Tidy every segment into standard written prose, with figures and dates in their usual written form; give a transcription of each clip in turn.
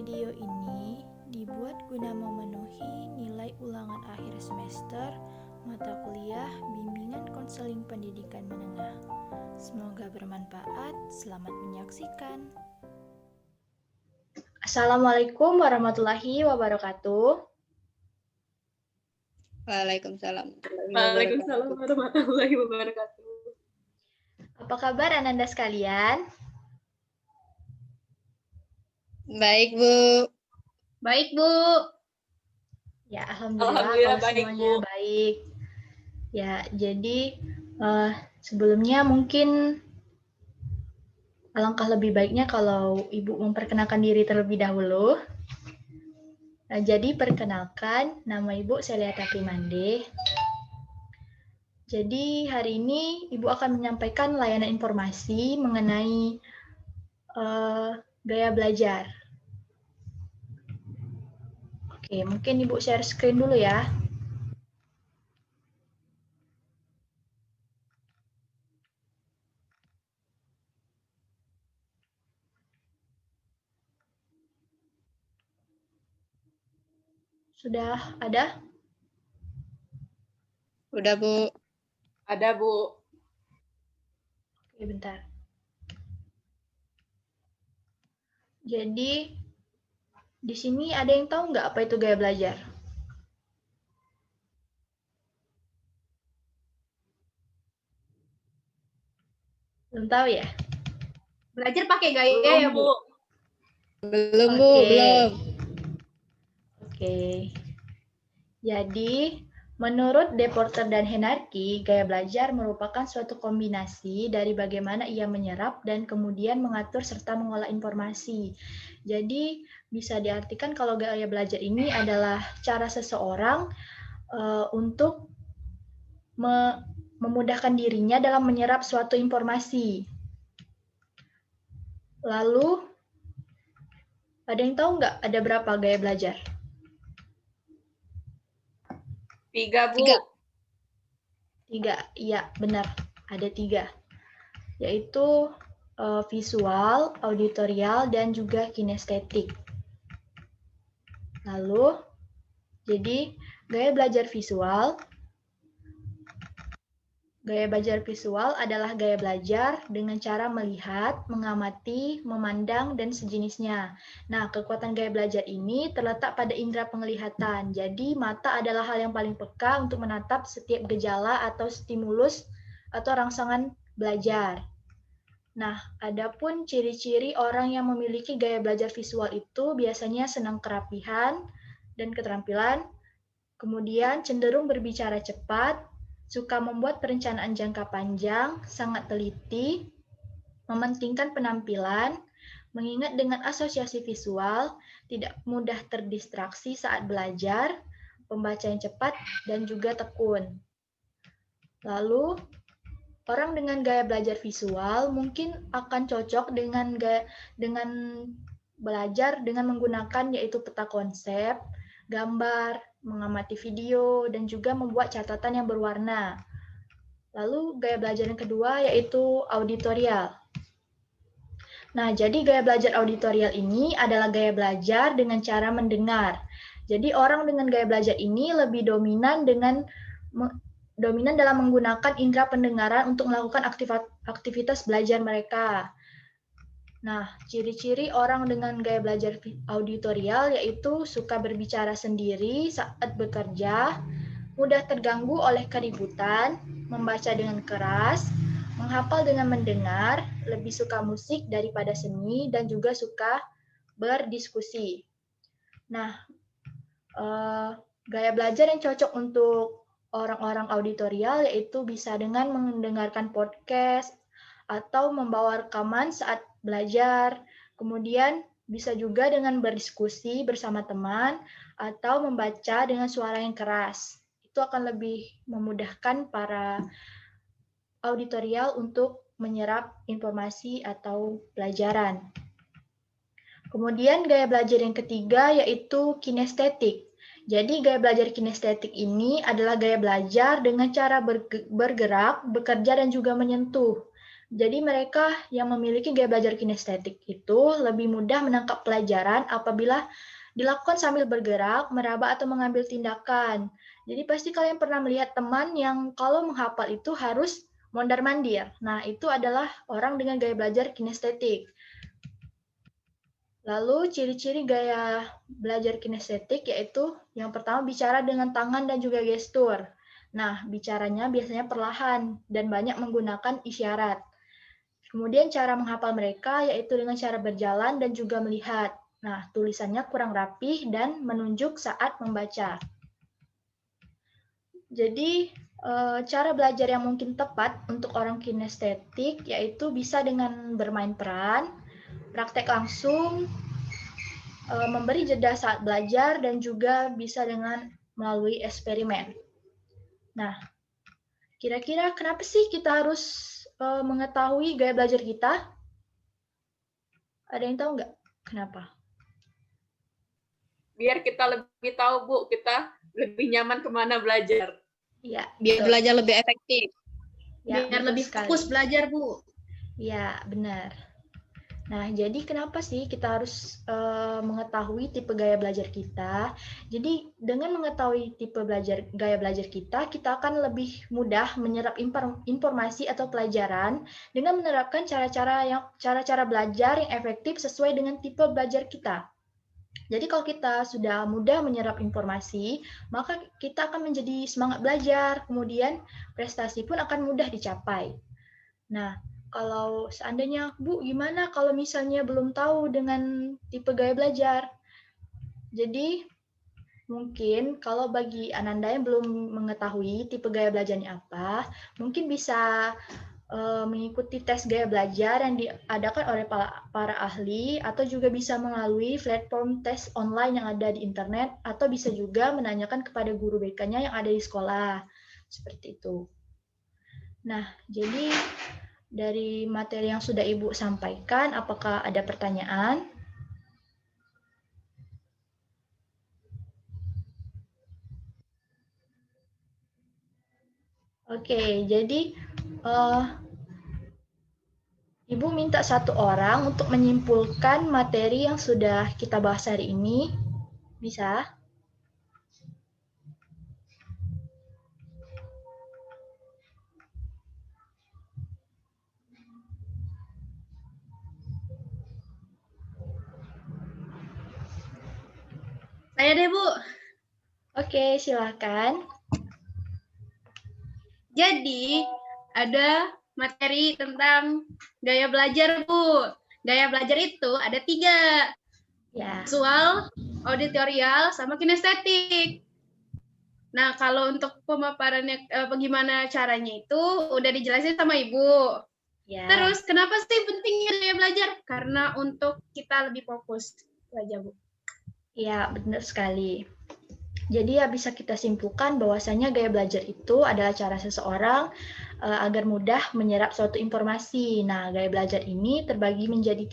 Video ini dibuat guna memenuhi nilai ulangan akhir semester mata kuliah Bimbingan Konseling Pendidikan Menengah. Semoga bermanfaat. Selamat menyaksikan. Assalamualaikum warahmatullahi wabarakatuh. Waalaikumsalam. Waalaikumsalam warahmatullahi wabarakatuh. Apa kabar Ananda sekalian? Baik, Bu. Baik, Bu. Ya, alhamdulillah Alhamdulillah kalau baik, semuanya Bu. baik. Ya, jadi sebelumnya mungkin alangkah lebih baiknya kalau Ibu memperkenalkan diri terlebih dahulu. Jadi perkenalkan, nama Ibu Celia Taprimande. Jadi hari ini Ibu akan menyampaikan layanan informasi mengenai gaya belajar. Oke, mungkin Ibu share screen dulu ya. Sudah ada? Udah, Bu. Ada, Bu. Oke, bentar. Jadi, di sini ada yang tahu nggak apa itu gaya belajar? Belum tahu ya? Belajar pakai gaya ya, Bu? Belum, Bu. Belum. Oke. Jadi, menurut Deporter dan Henarki, gaya belajar merupakan suatu kombinasi dari bagaimana ia menyerap dan kemudian mengatur serta mengolah informasi. Jadi, bisa diartikan kalau gaya belajar ini adalah cara seseorang untuk memudahkan dirinya dalam menyerap suatu informasi. Lalu, ada yang tahu nggak ada berapa gaya belajar? 3, Bu. 3, iya benar, ada 3, yaitu visual, auditorial, dan juga kinestetik. Lalu, jadi gaya belajar visual adalah gaya belajar dengan cara melihat, mengamati, memandang, dan sejenisnya. Nah, kekuatan gaya belajar ini terletak pada indera penglihatan. Jadi, mata adalah hal yang paling peka untuk menatap setiap gejala atau stimulus atau rangsangan belajar. Nah, adapun ciri-ciri orang yang memiliki gaya belajar visual itu biasanya senang kerapihan dan keterampilan, kemudian cenderung berbicara cepat, suka membuat perencanaan jangka panjang, sangat teliti, mementingkan penampilan, mengingat dengan asosiasi visual, tidak mudah terdistraksi saat belajar, pembaca yang cepat, dan juga tekun. Lalu, orang dengan gaya belajar visual mungkin akan cocok dengan belajar dengan menggunakan yaitu peta konsep, gambar, mengamati video, dan juga membuat catatan yang berwarna. Lalu gaya belajar yang kedua yaitu auditorial. Nah, jadi gaya belajar auditorial ini adalah gaya belajar dengan cara mendengar. Jadi orang dengan gaya belajar ini lebih dominan dalam menggunakan indera pendengaran untuk melakukan aktivitas belajar mereka. Nah, ciri-ciri orang dengan gaya belajar auditorial yaitu suka berbicara sendiri saat bekerja, mudah terganggu oleh keributan, membaca dengan keras, menghafal dengan mendengar, lebih suka musik daripada seni, dan juga suka berdiskusi. Nah, gaya belajar yang cocok untuk orang-orang auditorial yaitu bisa dengan mendengarkan podcast atau membawa rekaman saat belajar, kemudian bisa juga dengan berdiskusi bersama teman atau membaca dengan suara yang keras. Itu akan lebih memudahkan para auditorial untuk menyerap informasi atau pelajaran. Kemudian gaya belajar yang ketiga yaitu kinestetik. Jadi gaya belajar kinestetik ini adalah gaya belajar dengan cara bergerak, bekerja, dan juga menyentuh. Jadi mereka yang memiliki gaya belajar kinestetik itu lebih mudah menangkap pelajaran apabila dilakukan sambil bergerak, meraba atau mengambil tindakan. Jadi pasti kalian pernah melihat teman yang kalau menghafal itu harus mondar-mandir. Nah, itu adalah orang dengan gaya belajar kinestetik. Lalu ciri-ciri gaya belajar kinestetik yaitu yang pertama bicara dengan tangan dan juga gestur. Nah, bicaranya biasanya perlahan dan banyak menggunakan isyarat. Kemudian cara menghafal mereka yaitu dengan cara berjalan dan juga melihat. Nah, tulisannya kurang rapih dan menunjuk saat membaca. Jadi, cara belajar yang mungkin tepat untuk orang kinestetik yaitu bisa dengan bermain peran, praktek langsung, memberi jeda saat belajar, dan juga bisa dengan melalui eksperimen. Nah, kira-kira kenapa sih kita harus mengetahui gaya belajar kita? Ada yang tahu nggak kenapa? Biar kita lebih tahu, Bu, kita lebih nyaman kemana belajar. Ya, Biar betul. belajar lebih efektif. Ya, Biar betul lebih sekali. fokus belajar, Bu. Ya, benar. Nah, jadi kenapa sih kita harus mengetahui tipe gaya belajar kita? Jadi, dengan mengetahui tipe gaya belajar kita, kita akan lebih mudah menyerap informasi atau pelajaran dengan menerapkan cara-cara belajar yang efektif sesuai dengan tipe belajar kita. Jadi, kalau kita sudah mudah menyerap informasi, maka kita akan menjadi semangat belajar, kemudian prestasi pun akan mudah dicapai. Nah, kalau seandainya, Bu, gimana kalau misalnya belum tahu dengan tipe gaya belajar? Jadi, mungkin kalau bagi Ananda yang belum mengetahui tipe gaya belajarnya apa, mungkin bisa mengikuti tes gaya belajar yang diadakan oleh para ahli, atau juga bisa melalui platform tes online yang ada di internet, atau bisa juga menanyakan kepada guru BK-nya yang ada di sekolah. Seperti itu. Nah, jadi dari materi yang sudah Ibu sampaikan, apakah ada pertanyaan? Oke, jadi Ibu minta satu orang untuk menyimpulkan materi yang sudah kita bahas hari ini. Bisa? Saya deh, Bu. Oke, silakan. Jadi, ada materi tentang gaya belajar, Bu. Gaya belajar itu ada 3. Ya. Visual, auditorial, sama kinestetik. Nah, kalau untuk pemaparannya bagaimana caranya itu udah dijelasin sama Ibu. Ya. Terus, kenapa sih pentingnya gaya belajar? Karena untuk kita lebih fokus belajar, Bu. Ya, benar sekali. Jadi ya bisa kita simpulkan bahwasanya gaya belajar itu adalah cara seseorang agar mudah menyerap suatu informasi. Nah, gaya belajar ini terbagi menjadi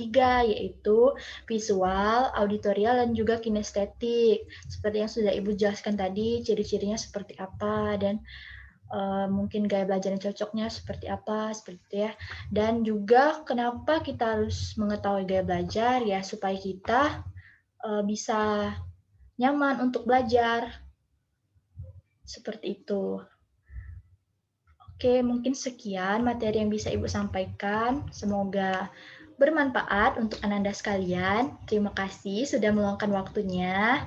3, yaitu visual, auditorial, dan juga kinestetik. Seperti yang sudah Ibu jelaskan tadi, ciri-cirinya seperti apa, dan mungkin gaya belajar yang cocoknya seperti apa, seperti itu ya. Dan juga kenapa kita harus mengetahui gaya belajar, ya supaya kita bisa nyaman untuk belajar. Seperti itu. Oke, mungkin sekian materi yang bisa Ibu sampaikan. Semoga bermanfaat untuk Ananda sekalian. Terima kasih sudah meluangkan waktunya.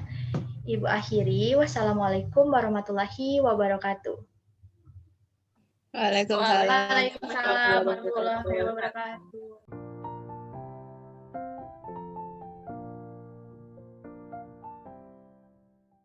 Ibu akhiri. Wassalamualaikum warahmatullahi wabarakatuh. Waalaikumsalam. Waalaikumsalam warahmatullahi wabarakatuh.